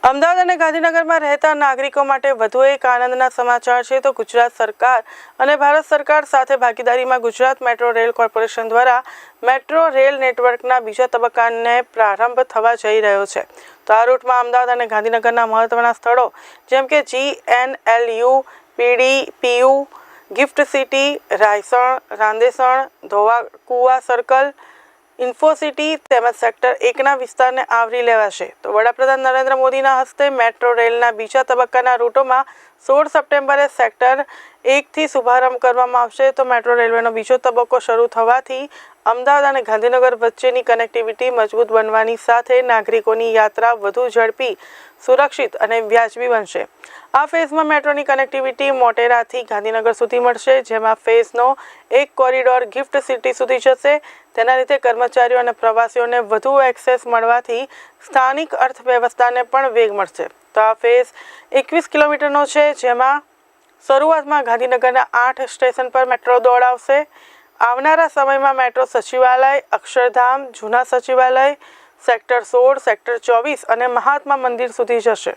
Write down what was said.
અમદાવાદ અને ગાંધીનગરમાં રહેતા નાગરિકો માટે વધુ એક આનંદના સમાચાર છે. તો ગુજરાત સરકાર અને ભારત સરકાર સાથે ભાગીદારીમાં ગુજરાત મેટ્રો રેલ કોર્પોરેશન દ્વારા મેટ્રો રેલ નેટવર્કના બીજા તબક્કાને પ્રારંભ થવા જઈ રહ્યો છે. તો આ રૂટમાં અમદાવાદ અને ગાંધીનગરના મહત્વના સ્થળો જેમ કે GNLU, PDPU, gift city, Raysan, Randesan, Dholakuva circle, Infocity તેમજ સેક્ટર 1ના વિસ્તારને આવરી લેવાશે. તો વડાપ્રધાન નરેન્દ્ર મોદીના હસ્તે મેટ્રો રેલના બીજા તબક્કાના રૂટોમાં 16 સપ્ટેમ્બરે સેક્ટર 1થી શુભારંભ કરવામાં આવશે. તો મેટ્રો રેલવેનો બીજો તબક્કો શરૂ થવાથી અમદાવાદ અને ગાંધીનગર વચ્ચેની કનેક્ટિવિટી મજબૂત બનવાની સાથે નાગરિકોની યાત્રા વધુ ઝડપી, સુરક્ષિત અને વ્યાજબી બનશે. આ ફેઝમાં મેટ્રોની કનેક્ટિવિટી મોટેરાથી ગાંધીનગર સુધી મળશે, જેમાં ફેઝનો એક કોરિડોર ગિફ્ટ સિટી સુધી જશે. તેના લીધે કર્મચારીઓ અને પ્રવાસીઓને વધુ એક્સેસ મળવાથી સ્થાનિક અર્થવ્યવસ્થાને પણ વેગ મળશે. તો આ ફેઝ 21 કિલોમીટરનો છે, જેમાં શરૂઆતમાં ગાંધીનગરના 8 સ્ટેશન પર મેટ્રો દોડાવશે. આવનારા સમયમાં મેટ્રો સચિવાલય, અક્ષરધામ, જૂના સચિવાલય, સેક્ટર 16, સેક્ટર 24 અને મહાત્મા મંદિર સુધી જશે.